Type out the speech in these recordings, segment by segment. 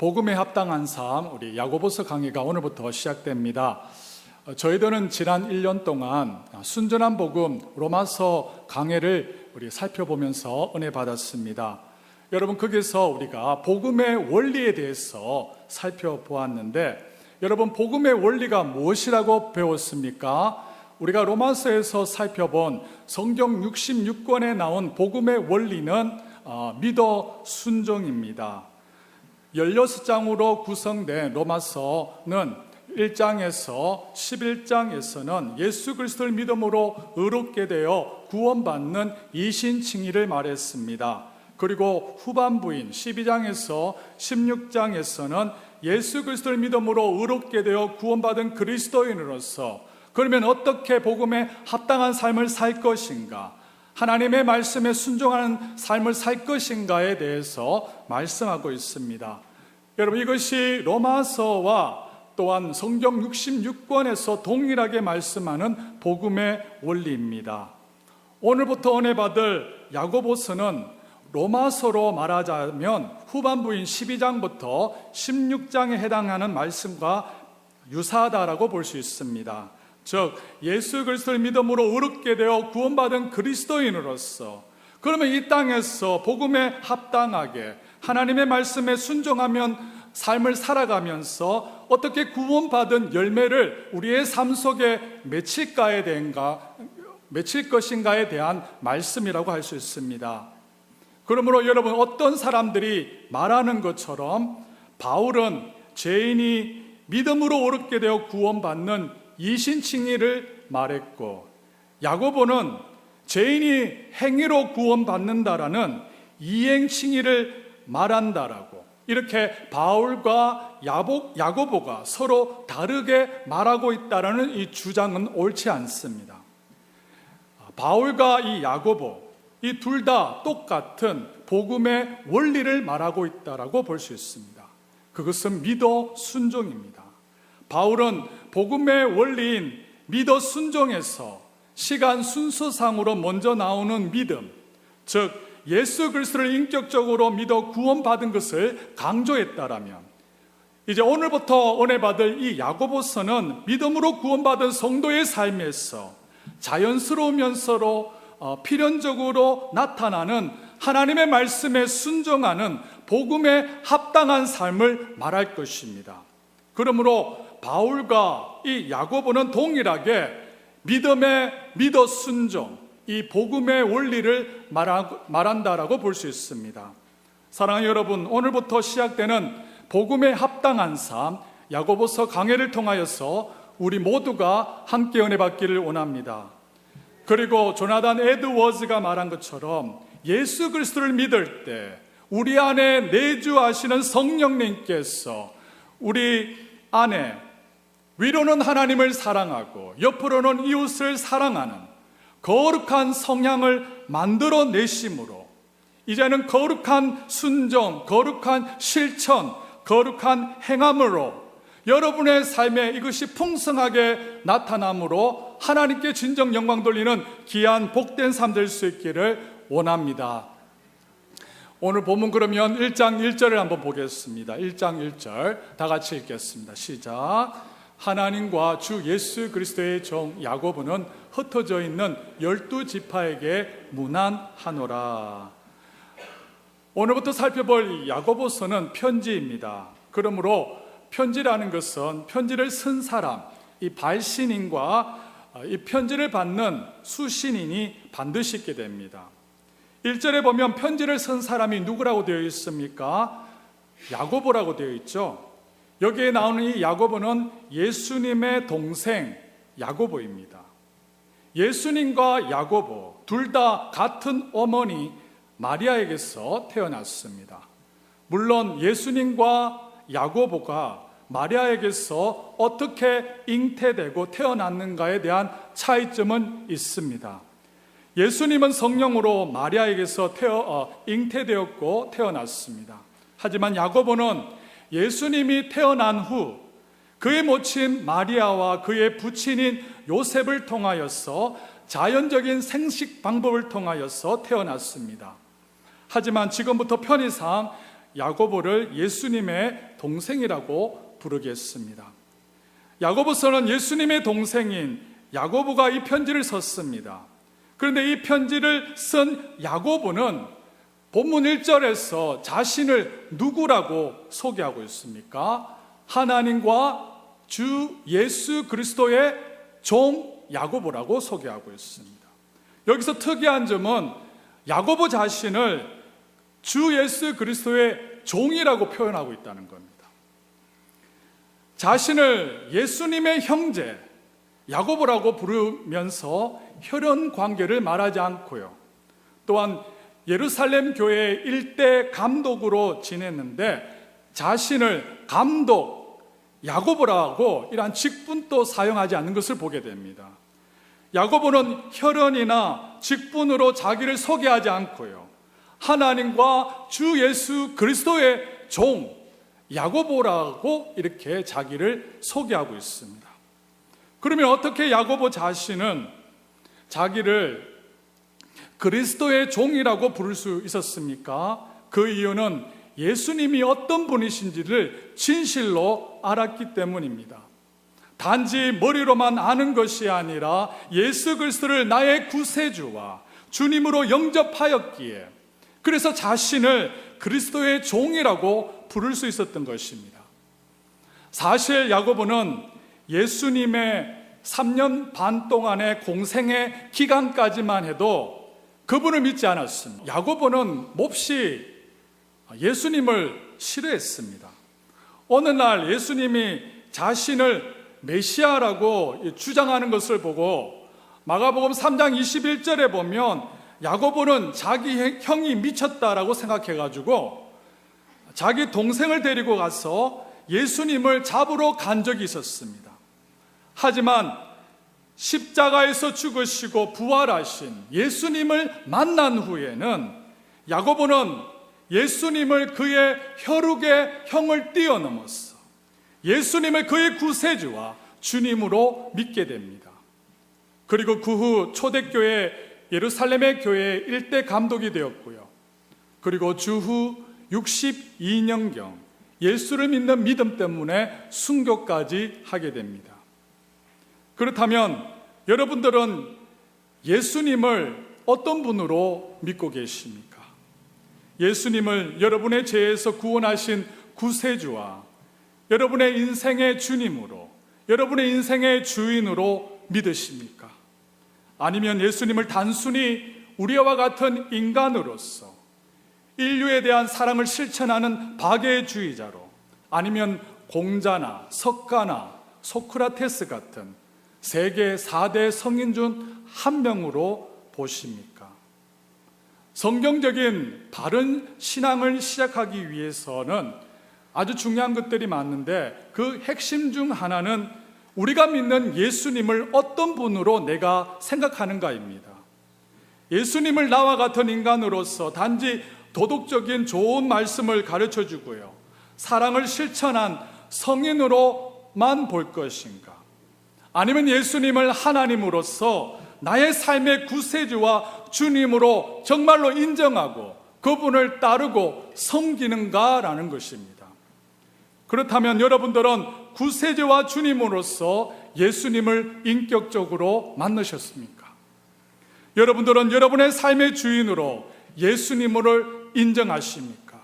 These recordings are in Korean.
복음에 합당한 삶, 우리 야고보서 강의가 오늘부터 시작됩니다. 저희들은 지난 1년 동안 순전한 복음 로마서 강해를 우리 살펴보면서 은혜 받았습니다. 여러분, 거기서 우리가 복음의 원리에 대해서 살펴보았는데, 여러분, 복음의 원리가 무엇이라고 배웠습니까? 우리가 로마서에서 살펴본 성경 66권에 나온 복음의 원리는 믿어 순종입니다. 16장으로 구성된 로마서는 1장에서 11장에서는 예수 그리스도를 믿음으로 의롭게 되어 구원받는 이신칭의를 말했습니다. 그리고 후반부인 12장에서 16장에서는 예수 그리스도를 믿음으로 의롭게 되어 구원받은 그리스도인으로서 그러면 어떻게 복음에 합당한 삶을 살 것인가, 하나님의 말씀에 순종하는 삶을 살 것인가에 대해서 말씀하고 있습니다. 여러분, 이것이 로마서와 또한 성경 66권에서 동일하게 말씀하는 복음의 원리입니다. 오늘부터 은혜 받을 야고보서는 로마서로 말하자면 후반부인 12장부터 16장에 해당하는 말씀과 유사하다라고 볼 수 있습니다. 즉, 예수 그리스도를 믿음으로 의롭게 되어 구원받은 그리스도인으로서 그러면 이 땅에서 복음에 합당하게 하나님의 말씀에 순종하면 삶을 살아가면서 어떻게 구원받은 열매를 우리의 삶 속에 맺힐 것인가에 대한 말씀이라고 할 수 있습니다. 그러므로 여러분, 어떤 사람들이 말하는 것처럼 바울은 죄인이 믿음으로 의롭게 되어 구원받는 이신칭의를 말했고, 야고보는 죄인이 행위로 구원받는다라는 이행칭의를 말한다라고, 이렇게 바울과 야고보가 서로 다르게 말하고 있다라는 이 주장은 옳지 않습니다. 바울과 이 야고보, 이 둘 다 똑같은 복음의 원리를 말하고 있다라고 볼 수 있습니다. 그것은 믿어 순종입니다. 바울은 복음의 원리인 믿어 순종에서 시간 순서상으로 먼저 나오는 믿음, 즉 예수 그리스도를 인격적으로 믿어 구원받은 것을 강조했다라면, 이제 오늘부터 은혜 받을 이 야고보서는 믿음으로 구원받은 성도의 삶에서 자연스러우면서도 필연적으로 나타나는 하나님의 말씀에 순종하는 복음에 합당한 삶을 말할 것입니다. 그러므로 바울과 이 야고보는 동일하게 믿음의 믿어 순종, 이 복음의 원리를 말한다라고 볼 수 있습니다. 사랑하는 여러분, 오늘부터 시작되는 복음에 합당한 삶, 야고보서 강해를 통하여서 우리 모두가 함께 은혜 받기를 원합니다. 그리고 조나단 에드워즈가 말한 것처럼 예수 그리스도를 믿을 때 우리 안에 내주하시는 성령님께서 우리 안에 위로는 하나님을 사랑하고 옆으로는 이웃을 사랑하는 거룩한 성향을 만들어내심으로 이제는 거룩한 순종, 거룩한 실천, 거룩한 행함으로 여러분의 삶에 이것이 풍성하게 나타남으로 하나님께 진정 영광 돌리는 귀한 복된 삶 될 수 있기를 원합니다. 오늘 본문 그러면 1장 1절을 한번 보겠습니다. 1장 1절 다 같이 읽겠습니다. 시작. 하나님과 주 예수 그리스도의 종 야고보는 흩어져 있는 12지파에게 문안하노라. 오늘부터 살펴볼 야고보서는 편지입니다. 그러므로 편지라는 것은 편지를 쓴 사람, 이 발신인과 이 편지를 받는 수신인이 반드시 있게 됩니다. 1절에 보면 편지를 쓴 사람이 누구라고 되어 있습니까? 야고보라고 되어 있죠. 여기에 나오는 이 야고보는 예수님의 동생 야고보입니다. 예수님과 야고보 둘 다 같은 어머니 마리아에게서 태어났습니다. 물론 예수님과 야고보가 마리아에게서 어떻게 잉태되고 태어났는가에 대한 차이점은 있습니다. 예수님은 성령으로 마리아에게서 잉태되었고 태어났습니다. 하지만 야고보는 예수님이 태어난 후 그의 모친 마리아와 그의 부친인 요셉을 통하여서 자연적인 생식 방법을 통하여서 태어났습니다. 하지만 지금부터 편의상 야고보를 예수님의 동생이라고 부르겠습니다. 야고보서는 예수님의 동생인 야고보가 이 편지를 썼습니다. 그런데 이 편지를 쓴 야고보는 본문 1절에서 자신을 누구라고 소개하고 있습니까? 하나님과 주 예수 그리스도의 종 야고보라고 소개하고 있습니다. 여기서 특이한 점은 야고보 자신을 주 예수 그리스도의 종이라고 표현하고 있다는 겁니다. 자신을 예수님의 형제 야고보라고 부르면서 혈연 관계를 말하지 않고요. 또한 예루살렘 교회의 일대 감독으로 지냈는데 자신을 감독 야고보라고 이러한 직분도 사용하지 않는 것을 보게 됩니다. 야고보는 혈연이나 직분으로 자기를 소개하지 않고요. 하나님과 주 예수 그리스도의 종 야고보라고 이렇게 자기를 소개하고 있습니다. 그러면 어떻게 야고보 자신은 자기를 그리스도의 종이라고 부를 수 있었습니까? 그 이유는 예수님이 어떤 분이신지를 진실로 알았기 때문입니다. 단지 머리로만 아는 것이 아니라 예수 그리스도를 나의 구세주와 주님으로 영접하였기에 그래서 자신을 그리스도의 종이라고 부를 수 있었던 것입니다. 사실 야고보는 예수님의 3년 반 동안의 공생의 기간까지만 해도 그분을 믿지 않았습니다. 야고보는 몹시 예수님을 싫어했습니다. 어느 날 예수님이 자신을 메시아라고 주장하는 것을 보고 마가복음 3장 21절에 보면 야고보는 자기 형이 미쳤다라고 생각해가지고 자기 동생을 데리고 가서 예수님을 잡으러 간 적이 있었습니다. 하지만 십자가에서 죽으시고 부활하신 예수님을 만난 후에는 야고보는 예수님을 그의 혈육의 형을 뛰어넘었어 예수님을 그의 구세주와 주님으로 믿게 됩니다. 그리고 그 후 초대교회 예루살렘의 교회의 일대 감독이 되었고요. 그리고 주후 62년경 예수를 믿는 믿음 때문에 순교까지 하게 됩니다. 그렇다면 여러분들은 예수님을 어떤 분으로 믿고 계십니까? 예수님을 여러분의 죄에서 구원하신 구세주와 여러분의 인생의 주님으로, 여러분의 인생의 주인으로 믿으십니까? 아니면 예수님을 단순히 우리와 같은 인간으로서 인류에 대한 사랑을 실천하는 박애주의자로, 아니면 공자나 석가나 소크라테스 같은 세계 4대 성인 중 한 명으로 보십니까? 성경적인 바른 신앙을 시작하기 위해서는 아주 중요한 것들이 많은데 그 핵심 중 하나는 우리가 믿는 예수님을 어떤 분으로 내가 생각하는가입니다. 예수님을 나와 같은 인간으로서 단지 도덕적인 좋은 말씀을 가르쳐 주고요, 사랑을 실천한 성인으로만 볼 것인가? 아니면 예수님을 하나님으로서 나의 삶의 구세주와 주님으로 정말로 인정하고 그분을 따르고 섬기는가라는 것입니다. 그렇다면 여러분들은 구세주와 주님으로서 예수님을 인격적으로 만나셨습니까? 여러분들은 여러분의 삶의 주인으로 예수님을 인정하십니까?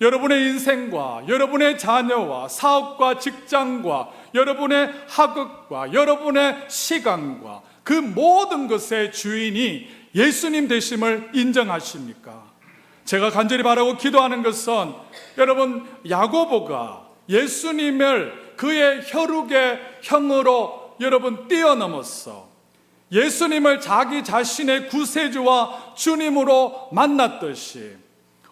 여러분의 인생과 여러분의 자녀와 사업과 직장과 여러분의 학업과 여러분의 시간과 그 모든 것의 주인이 예수님 되심을 인정하십니까? 제가 간절히 바라고 기도하는 것은 여러분, 야고보가 예수님을 그의 혈육의 형으로 여러분 뛰어넘었어 예수님을 자기 자신의 구세주와 주님으로 만났듯이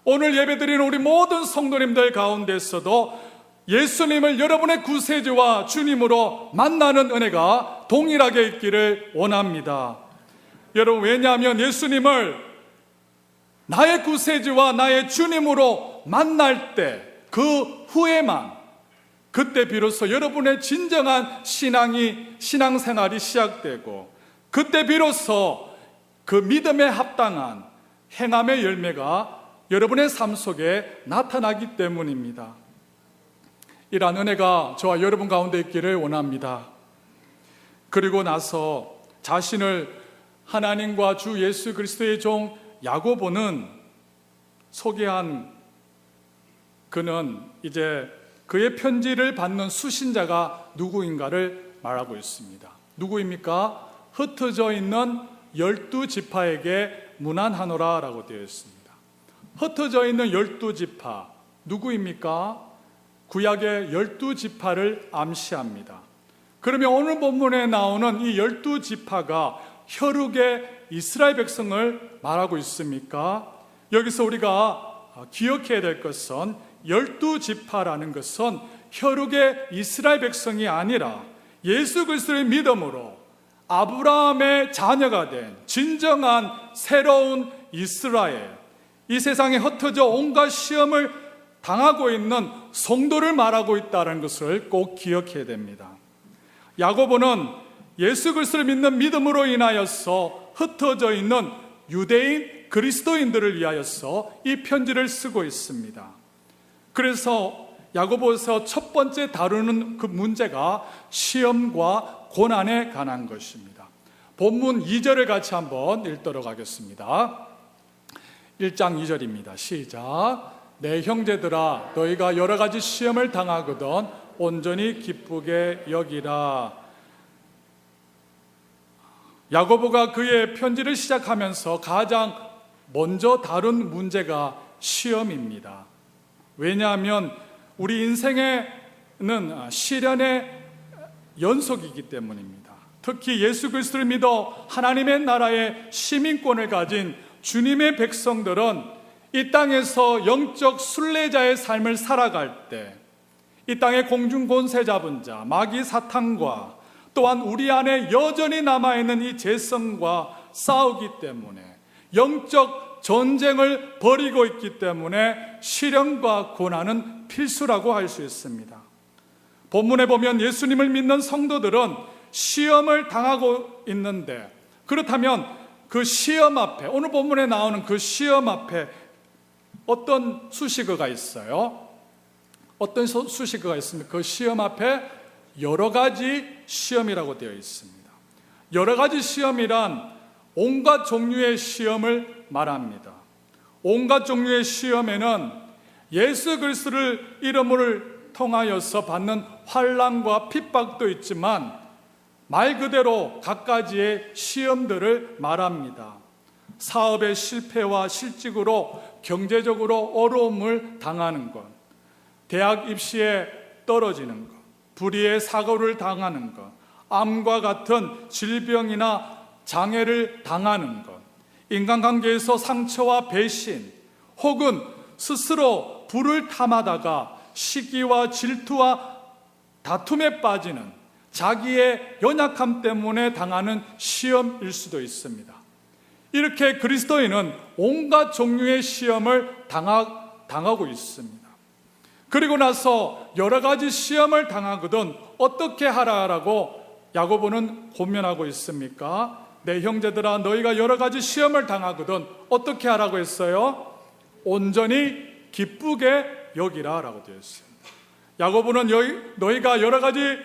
오늘 예배드리는 우리 모든 성도님들 가운데서도 예수님을 여러분의 구세주와 주님으로 만나는 은혜가 동일하게 있기를 원합니다. 여러분, 왜냐하면 예수님을 나의 구세주와 나의 주님으로 만날 때 그 후에만, 그때 비로소 여러분의 진정한 신앙생활이 시작되고 그때 비로소 그 믿음에 합당한 행함의 열매가 여러분의 삶 속에 나타나기 때문입니다. 이러한 은혜가 저와 여러분 가운데 있기를 원합니다. 그리고 나서 자신을 하나님과 주 예수 그리스도의 종 야고보는 소개한 그는 이제 그의 편지를 받는 수신자가 누구인가를 말하고 있습니다. 누구입니까? 흩어져 있는 12지파에게 문안하노라 라고 되어 있습니다. 흩어져 있는 12지파 누구입니까? 구약의 12지파를 암시합니다. 그러면 오늘 본문에 나오는 이 12지파가 혈육의 이스라엘 백성을 말하고 있습니까? 여기서 우리가 기억해야 될 것은 12지파라는 것은 혈육의 이스라엘 백성이 아니라 예수 그리스도의 믿음으로 아브라함의 자녀가 된 진정한 새로운 이스라엘, 이 세상에 흩어져 온갖 시험을 당하고 있는 성도를 말하고 있다는 것을 꼭 기억해야 됩니다. 야고보는 예수 그리스도를 믿는 믿음으로 인하여서 흩어져 있는 유대인 그리스도인들을 위하여서 이 편지를 쓰고 있습니다. 그래서 야고보에서 첫 번째 다루는 그 문제가 시험과 고난에 관한 것입니다. 본문 2절을 같이 한번 읽도록 하겠습니다. 1장 2절입니다. 시작. 내 형제들아 너희가 여러 가지 시험을 당하거든 온전히 기쁘게 여기라. 야고보가 그의 편지를 시작하면서 가장 먼저 다룬 문제가 시험입니다. 왜냐하면 우리 인생에는 시련의 연속이기 때문입니다. 특히 예수 그리스도를 믿어 하나님의 나라의 시민권을 가진 주님의 백성들은 이 땅에서 영적 순례자의 삶을 살아갈 때 이 땅의 공중 권세 잡은 자 마귀 사탄과 또한 우리 안에 여전히 남아있는 이 죄성과 싸우기 때문에 영적 전쟁을 벌이고 있기 때문에 시련과 고난은 필수라고 할 수 있습니다. 본문에 보면 예수님을 믿는 성도들은 시험을 당하고 있는데, 그렇다면 그 시험 앞에, 오늘 본문에 나오는 그 시험 앞에 어떤 수식어가 있어요? 어떤 수식어가 있습니까? 그 시험 앞에 여러 가지 시험이라고 되어 있습니다. 여러 가지 시험이란 온갖 종류의 시험을 말합니다. 온갖 종류의 시험에는 예수 그리스도를 이름을 통하여서 받는 환난과 핍박도 있지만 말 그대로 갖가지의 시험들을 말합니다. 사업의 실패와 실직으로 경제적으로 어려움을 당하는 것, 대학 입시에 떨어지는 것, 불의의 사고를 당하는 것, 암과 같은 질병이나 장애를 당하는 것, 인간관계에서 상처와 배신, 혹은 스스로 불을 탐하다가 시기와 질투와 다툼에 빠지는 자기의 연약함 때문에 당하는 시험일 수도 있습니다. 이렇게 그리스도인은 온갖 종류의 시험을 당하고 있습니다. 그리고 나서 여러 가지 시험을 당하거든 어떻게 하라라고 야고보는 권면하고 있습니까? 내 형제들아 너희가 여러 가지 시험을 당하거든 어떻게 하라고 했어요? 온전히 기쁘게 여기라 라고 되어 있습니다. 야고보는 너희가 여러 가지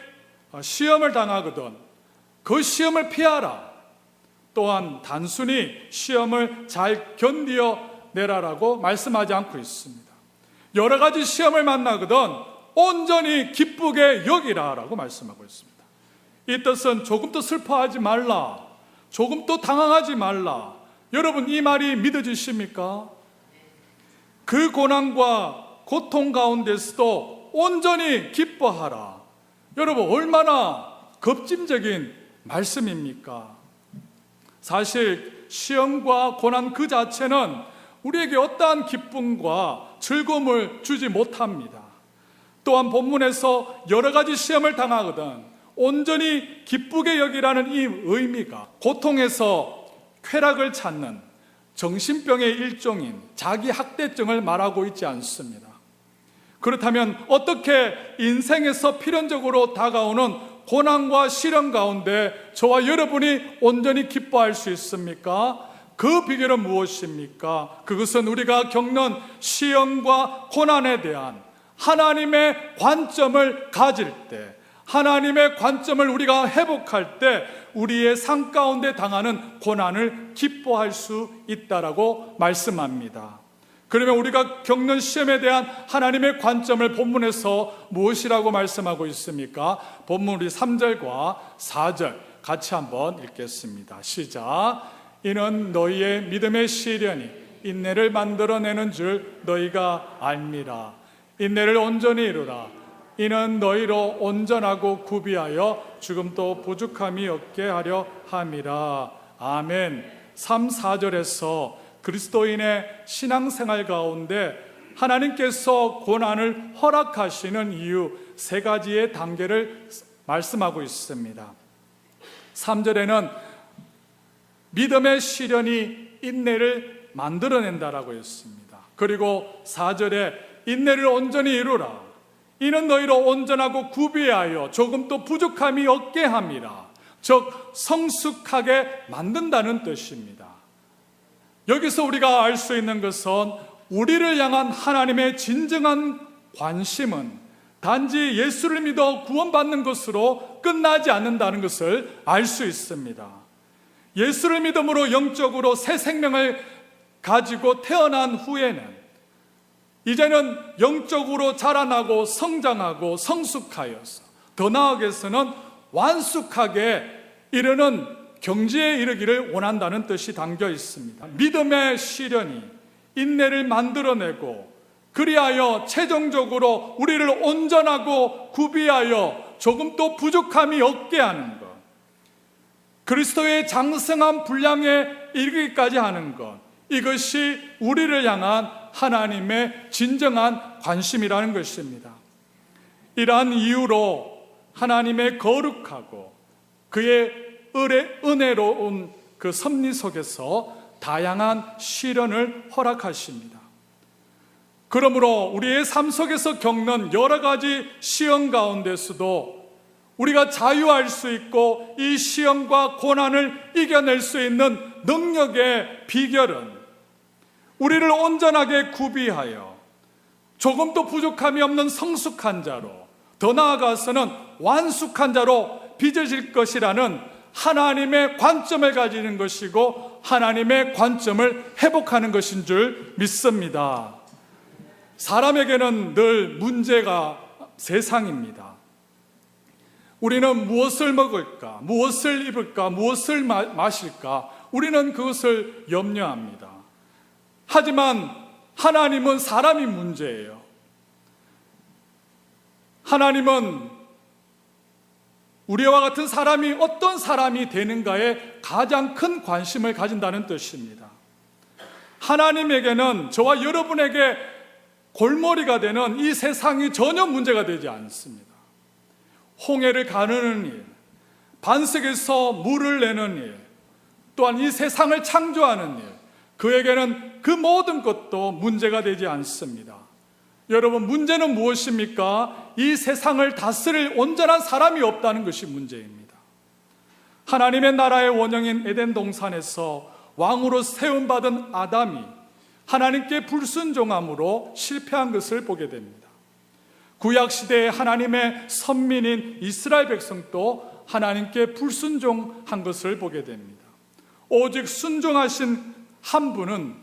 시험을 당하거든 그 시험을 피하라, 또한 단순히 시험을 잘 견디어내라라고 말씀하지 않고 있습니다. 여러 가지 시험을 만나거든 온전히 기쁘게 여기라 라고 말씀하고 있습니다. 이 뜻은 조금도 슬퍼하지 말라, 조금도 당황하지 말라. 여러분 이 말이 믿어지십니까? 그 고난과 고통 가운데서도 온전히 기뻐하라. 여러분 얼마나 급진적인 말씀입니까? 사실 시험과 고난 그 자체는 우리에게 어떠한 기쁨과 즐거움을 주지 못합니다. 또한 본문에서 여러 가지 시험을 당하거든 온전히 기쁘게 여기라는 이 의미가 고통에서 쾌락을 찾는 정신병의 일종인 자기 학대증을 말하고 있지 않습니다. 그렇다면 어떻게 인생에서 필연적으로 다가오는 고난과 시련 가운데 저와 여러분이 온전히 기뻐할 수 있습니까? 그 비결은 무엇입니까? 그것은 우리가 겪는 시험과 고난에 대한 하나님의 관점을 가질 때, 하나님의 관점을 우리가 회복할 때 우리의 삶 가운데 당하는 고난을 기뻐할 수 있다라고 말씀합니다. 그러면 우리가 겪는 시험에 대한 하나님의 관점을 본문에서 무엇이라고 말씀하고 있습니까? 본문 우리 3절과 4절 같이 한번 읽겠습니다. 시작. 이는 너희의 믿음의 시련이 인내를 만들어내는 줄 너희가 알미라. 인내를 온전히 이루라. 이는 너희로 온전하고 구비하여 죽음도 부족함이 없게 하려 함이라. 아멘. 3, 4절에서 그리스도인의 신앙생활 가운데 하나님께서 고난을 허락하시는 이유 3가지의 단계를 말씀하고 있습니다. 3절에는 믿음의 시련이 인내를 만들어낸다라고 했습니다. 그리고 4절에 인내를 온전히 이루라. 이는 너희로 온전하고 구비하여 조금도 부족함이 없게 함이라. 즉 성숙하게 만든다는 뜻입니다. 여기서 우리가 알 수 있는 것은 우리를 향한 하나님의 진정한 관심은 단지 예수를 믿어 구원받는 것으로 끝나지 않는다는 것을 알 수 있습니다. 예수를 믿음으로 영적으로 새 생명을 가지고 태어난 후에는 이제는 영적으로 자라나고 성장하고 성숙하여서 더 나아가서는 완숙하게 이르는 경지에 이르기를 원한다는 뜻이 담겨 있습니다. 믿음의 시련이 인내를 만들어내고 그리하여 최종적으로 우리를 온전하고 구비하여 조금도 부족함이 없게 하는 것, 그리스도의 장성한 분량에 이르기까지 하는 것, 이것이 우리를 향한 하나님의 진정한 관심이라는 것입니다. 이러한 이유로 하나님의 거룩하고 그의 은혜로운 그 섭리 속에서 다양한 시련을 허락하십니다. 그러므로 우리의 삶 속에서 겪는 여러 가지 시험 가운데서도 우리가 자유할 수 있고 이 시험과 고난을 이겨낼 수 있는 능력의 비결은 우리를 온전하게 구비하여 조금도 부족함이 없는 성숙한 자로, 더 나아가서는 완숙한 자로 빚어질 것이라는 하나님의 관점을 가지는 것이고 하나님의 관점을 회복하는 것인 줄 믿습니다. 사람에게는 늘 문제가 세상입니다. 우리는 무엇을 먹을까, 무엇을 입을까, 무엇을 마실까, 우리는 그것을 염려합니다. 하지만 하나님은 사람이 문제예요. 하나님은 우리와 같은 사람이 어떤 사람이 되는가에 가장 큰 관심을 가진다는 뜻입니다. 하나님에게는 저와 여러분에게 골머리가 되는 이 세상이 전혀 문제가 되지 않습니다. 홍해를 가르는 일, 반석에서 물을 내는 일, 또한 이 세상을 창조하는 일, 그에게는 그 모든 것도 문제가 되지 않습니다. 여러분, 문제는 무엇입니까? 이 세상을 다스릴 온전한 사람이 없다는 것이 문제입니다. 하나님의 나라의 원형인 에덴 동산에서 왕으로 세움받은 아담이 하나님께 불순종함으로 실패한 것을 보게 됩니다. 구약시대에 하나님의 선민인 이스라엘 백성도 하나님께 불순종한 것을 보게 됩니다. 오직 순종하신 한 분은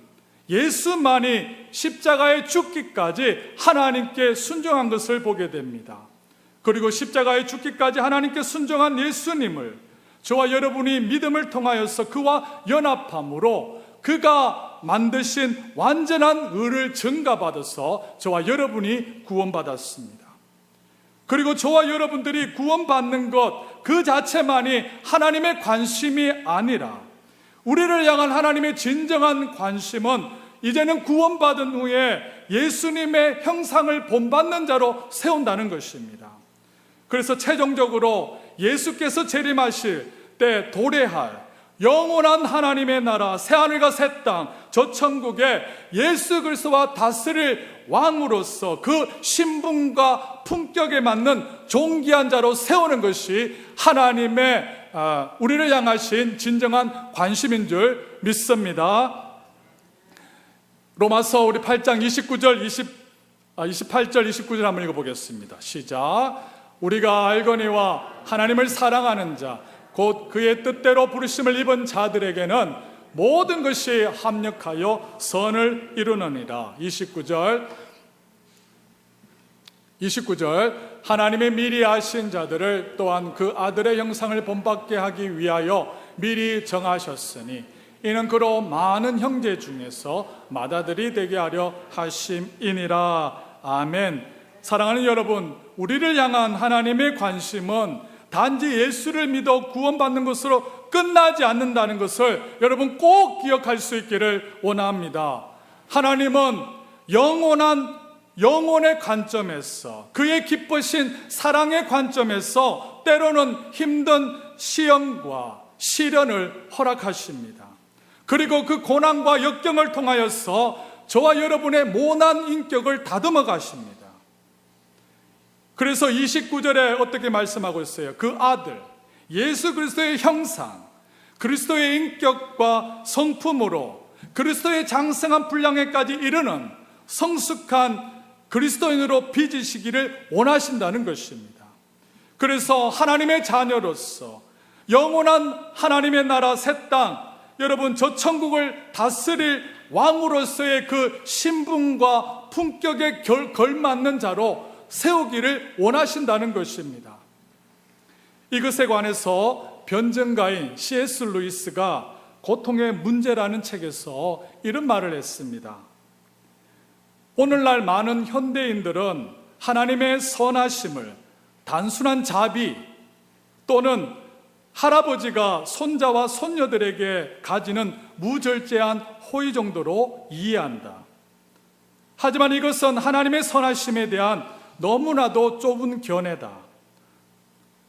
예수만이 십자가에 죽기까지 하나님께 순종한 것을 보게 됩니다. 그리고 십자가에 죽기까지 하나님께 순종한 예수님을 저와 여러분이 믿음을 통하여서 그와 연합함으로 그가 만드신 완전한 의를 증가받아서 저와 여러분이 구원받았습니다. 그리고 저와 여러분들이 구원받는 것 그 자체만이 하나님의 관심이 아니라 우리를 향한 하나님의 진정한 관심은 이제는 구원받은 후에 예수님의 형상을 본받는 자로 세운다는 것입니다. 그래서 최종적으로 예수께서 재림하실 때 도래할 영원한 하나님의 나라, 새하늘과 새 땅, 저 천국에 예수 그리스도와 다스릴 왕으로서 그 신분과 품격에 맞는 존귀한 자로 세우는 것이 하나님의 우리를 향하신 진정한 관심인 줄 믿습니다. 로마서 우리 8장 28절 29절 한번 읽어보겠습니다. 시작. 우리가 알거니와 하나님을 사랑하는 자 곧 그의 뜻대로 부르심을 입은 자들에게는 모든 것이 합력하여 선을 이루느니라. 29절 하나님의 미리 아신 자들을 또한 그 아들의 형상을 본받게 하기 위하여 미리 정하셨으니 이는 그로 많은 형제 중에서 맏아들이 되게 하려 하심이니라. 아멘. 사랑하는 여러분, 우리를 향한 하나님의 관심은 단지 예수를 믿어 구원받는 것으로 끝나지 않는다는 것을 여러분 꼭 기억할 수 있기를 원합니다. 하나님은 영혼의 관점에서, 그의 기쁘신 사랑의 관점에서 때로는 힘든 시험과 시련을 허락하십니다. 그리고 그 고난과 역경을 통하여서 저와 여러분의 모난 인격을 다듬어 가십니다. 그래서 29절에 어떻게 말씀하고 있어요? 그 아들, 예수 그리스도의 형상, 그리스도의 인격과 성품으로 그리스도의 장성한 분량에까지 이르는 성숙한 그리스도인으로 빚으시기를 원하신다는 것입니다. 그래서 하나님의 자녀로서 영원한 하나님의 나라 새 땅, 여러분 저 천국을 다스릴 왕으로서의 그 신분과 품격에 걸맞는 자로 세우기를 원하신다는 것입니다. 이것에 관해서 변증가인 C.S. 루이스가 고통의 문제라는 책에서 이런 말을 했습니다. 오늘날 많은 현대인들은 하나님의 선하심을 단순한 자비 또는 할아버지가 손자와 손녀들에게 가지는 무절제한 호의 정도로 이해한다. 하지만 이것은 하나님의 선하심에 대한 너무나도 좁은 견해다.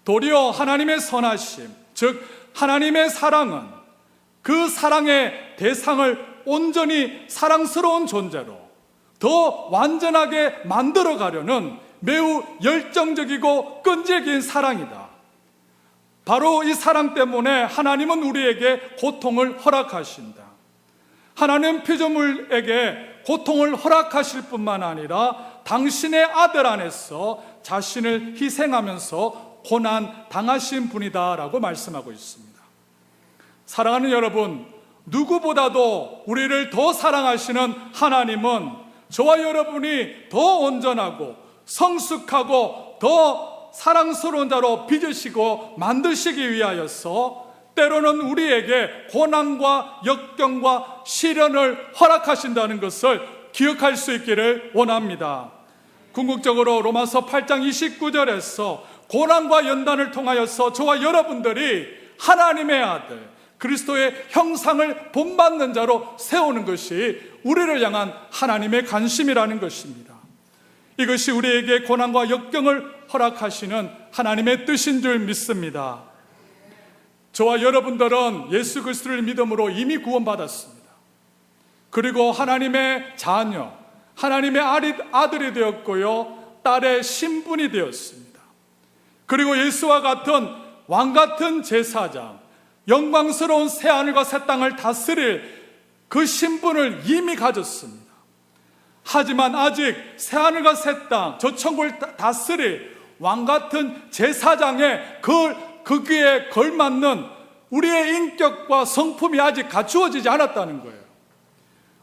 도리어 하나님의 선하심, 즉 하나님의 사랑은 그 사랑의 대상을 온전히 사랑스러운 존재로 더 완전하게 만들어 가려는 매우 열정적이고 끈질긴 사랑이다. 바로 이 사랑 때문에 하나님은 우리에게 고통을 허락하신다. 하나님 피조물에게 고통을 허락하실 뿐만 아니라 당신의 아들 안에서 자신을 희생하면서 고난 당하신 분이다라고 말씀하고 있습니다. 사랑하는 여러분, 누구보다도 우리를 더 사랑하시는 하나님은 저와 여러분이 더 온전하고 성숙하고 더 사랑스러운 자로 빚으시고 만드시기 위하여서 때로는 우리에게 고난과 역경과 시련을 허락하신다는 것을 기억할 수 있기를 원합니다. 궁극적으로 로마서 8장 29절에서 고난과 연단을 통하여서 저와 여러분들이 하나님의 아들 그리스도의 형상을 본받는 자로 세우는 것이 우리를 향한 하나님의 관심이라는 것입니다. 이것이 우리에게 고난과 역경을 허락하시는 하나님의 뜻인 줄 믿습니다. 저와 여러분들은 예수 그리스도를 믿음으로 이미 구원받았습니다. 그리고 하나님의 자녀, 하나님의 아들이 되었고요, 딸의 신분이 되었습니다. 그리고 예수와 같은 왕같은 제사장, 영광스러운 새하늘과 새 땅을 다스릴 그 신분을 이미 가졌습니다. 하지만 아직 새하늘과 새 땅, 저 천국을 다스릴 왕같은 제사장의 거기에 걸맞는 우리의 인격과 성품이 아직 갖추어지지 않았다는 거예요.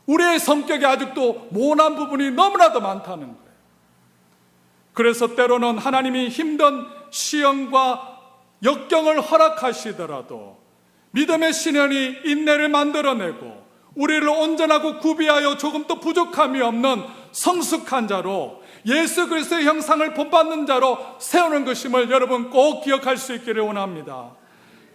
우리의 성격이 아직도 모난 부분이 너무나도 많다는 거예요. 그래서 때로는 하나님이 힘든 시험과 역경을 허락하시더라도 믿음의 신현이 인내를 만들어내고 우리를 온전하고 구비하여 조금도 부족함이 없는 성숙한 자로 예수 그리스도의 형상을 본받는 자로 세우는 것임을 여러분 꼭 기억할 수 있기를 원합니다.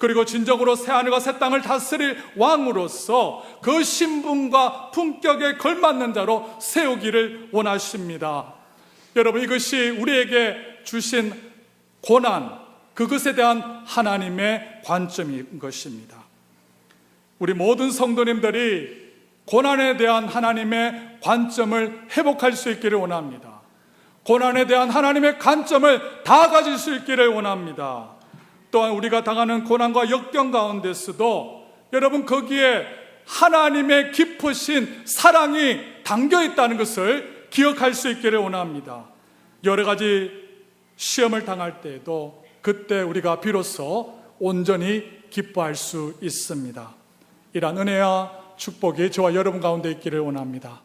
그리고 진정으로 새하늘과 새 땅을 다스릴 왕으로서 그 신분과 품격에 걸맞는 자로 세우기를 원하십니다. 여러분, 이것이 우리에게 주신 고난, 그것에 대한 하나님의 관점인 것입니다. 우리 모든 성도님들이 고난에 대한 하나님의 관점을 회복할 수 있기를 원합니다. 고난에 대한 하나님의 관점을 다 가질 수 있기를 원합니다. 또한 우리가 당하는 고난과 역경 가운데서도 여러분 거기에 하나님의 깊으신 사랑이 담겨 있다는 것을 기억할 수 있기를 원합니다. 여러 가지 시험을 당할 때에도 그때 우리가 비로소 온전히 기뻐할 수 있습니다. 이러한 은혜와 축복이 저와 여러분 가운데 있기를 원합니다.